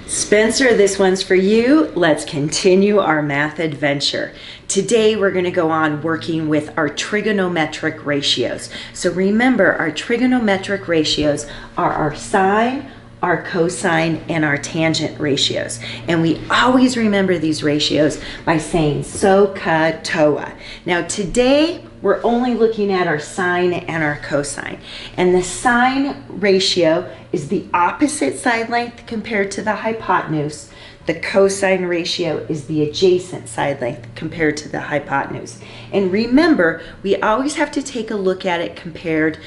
Spencer, this one's for you. Let's continue our math adventure. Today we're going to go on working with our trigonometric ratios. So remember, our trigonometric ratios are our sine, our cosine, and our tangent ratios. And we always remember these ratios by saying SOHCAHTOA. Now today we're only looking at our sine and our cosine. And the sine ratio is the opposite side length compared to the hypotenuse. The cosine ratio is the adjacent side length compared to the hypotenuse. And remember, we always have to take a look at it compared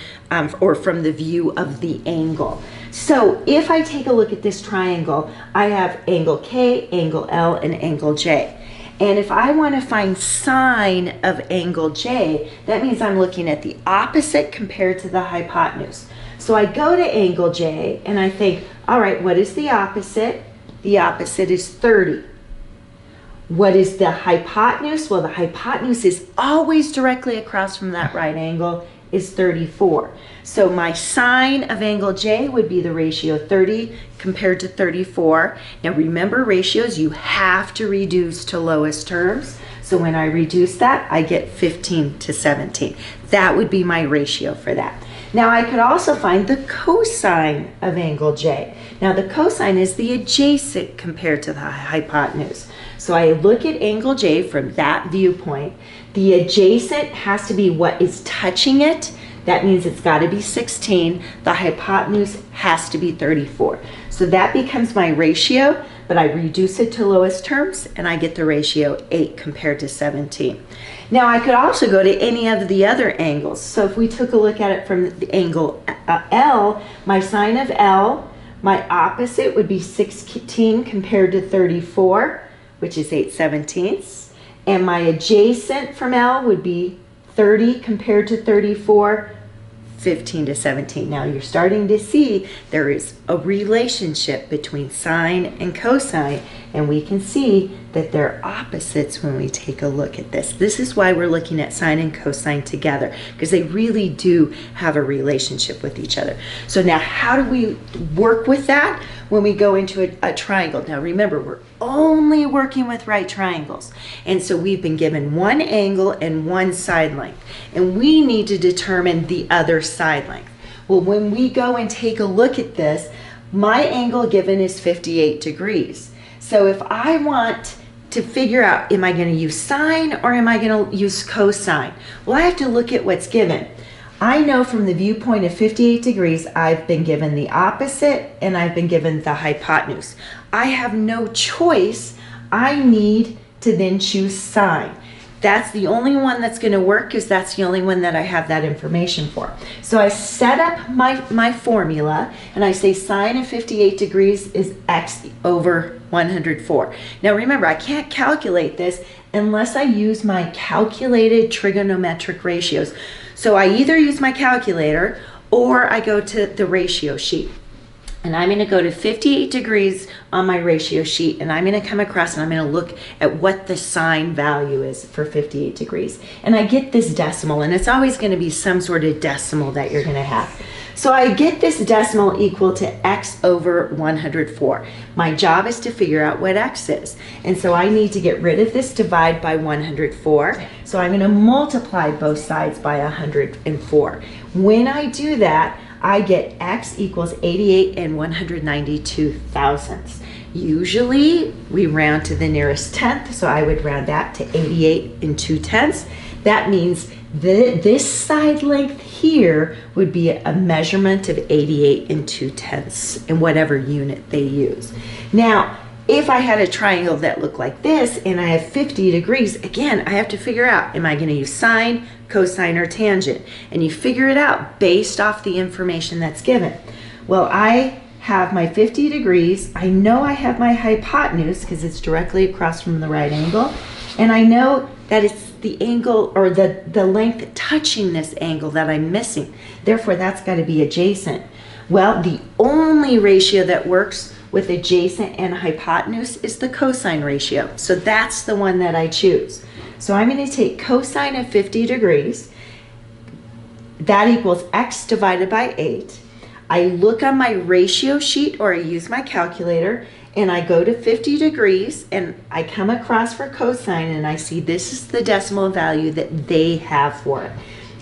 or from the view of the angle. So if I take a look at this triangle, I have angle K, angle L, and angle J. And if I want to find sine of angle J, that means I'm looking at the opposite compared to the hypotenuse. So I go to angle J and I think, all right, what is the opposite? The opposite is 30. What is the hypotenuse? Well, the hypotenuse is always directly across from that right angle, is 34. So my sine of angle J would be the ratio 30 compared to 34. Now remember, ratios, you have to reduce to lowest terms. So when I reduce that, I get 15 to 17. That would be my ratio for that. Now I could also find the cosine of angle J. Now the cosine is the adjacent compared to the hypotenuse. So I look at angle J from that viewpoint. The adjacent has to be what is touching it. That means it's got to be 16. The hypotenuse has to be 34. So that becomes my ratio, but I reduce it to lowest terms and I get the ratio 8 compared to 17. Now I could also go to any of the other angles. So if we took a look at it from the angle L, my sine of L, my opposite would be 16 compared to 34, which is 8/17. And my adjacent from L would be 30 compared to 34, 15 to 17. Now you're starting to see there is a relationship between sine and cosine, and we can see that they're opposites when we take a look at this. This is why we're looking at sine and cosine together, because they really do have a relationship with each other. So now how do we work with that when we go into a triangle? Now remember, we're only working with right triangles. And so we've been given one angle and one side length, and we need to determine the other side length. Well, when we go and take a look at this, my angle given is 58 degrees. So if I want to figure out, am I going to use sine or am I going to use cosine? Well, I have to look at what's given. I know from the viewpoint of 58 degrees, I've been given the opposite and I've been given the hypotenuse. I have no choice. I need to then choose sine. That's the only one that's going to work, because that's the only one that I have that information for. So I set up my formula and I say sine of 58 degrees is x over 104. Now remember, I can't calculate this unless I use my calculated trigonometric ratios. So I either use my calculator or I go to the ratio sheet. And I'm going to go to 58 degrees on my ratio sheet, and I'm going to come across and I'm going to look at what the sine value is for 58 degrees. And I get this decimal, and it's always going to be some sort of decimal that you're going to have. So I get this decimal equal to x over 104. My job is to figure out what x is. And so I need to get rid of this divide by 104. So I'm going to multiply both sides by 104. When I do that, I get x equals 88 and 192 thousandths. Usually we round to the nearest tenth, so I would round that to 88 and 2/10. That means this side length here would be a measurement of 88 and 2/10 in whatever unit they use. Now, if I had a triangle that looked like this and I have 50 degrees, again, I have to figure out, am I going to use sine, cosine, or tangent? And you figure it out based off the information that's given. Well, I have my 50 degrees. I know I have my hypotenuse because it's directly across from the right angle. And I know that it's the angle or the length touching this angle that I'm missing. Therefore, that's got to be adjacent. Well, the only ratio that works with adjacent and hypotenuse is the cosine ratio. So that's the one that I choose. So I'm going to take cosine of 50 degrees. That equals x divided by 8. I look on my ratio sheet or I use my calculator and I go to 50 degrees and I come across for cosine and I see this is the decimal value that they have for it.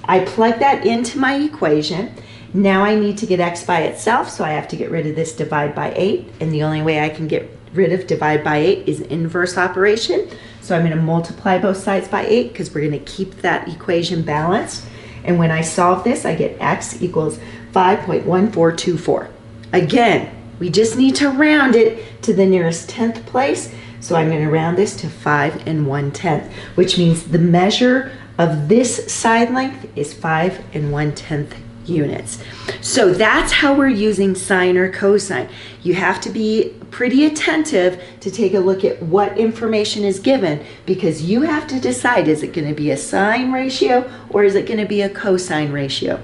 I plug that into my equation. Now I need to get x by itself, so I have to get rid of this divide by 8, and the only way I can get rid of divide by 8 is an inverse operation. So I'm going to multiply both sides by 8 because we're going to keep that equation balanced. And when I solve this, I get x equals 5.1424. Again, we just need to round it to the nearest tenth place. So I'm going to round this to 5 1/10, which means the measure of this side length is 5 1/10 units. So that's how we're using sine or cosine. You have to be pretty attentive to take a look at what information is given, because you have to decide, is it going to be a sine ratio or is it going to be a cosine ratio?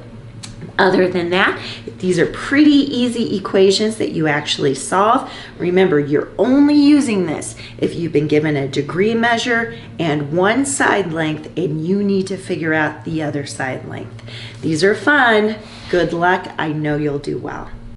Other than that, these are pretty easy equations that you actually solve. Remember, you're only using this if you've been given a degree measure and one side length and you need to figure out the other side length. These are fun. Good luck. I know you'll do well.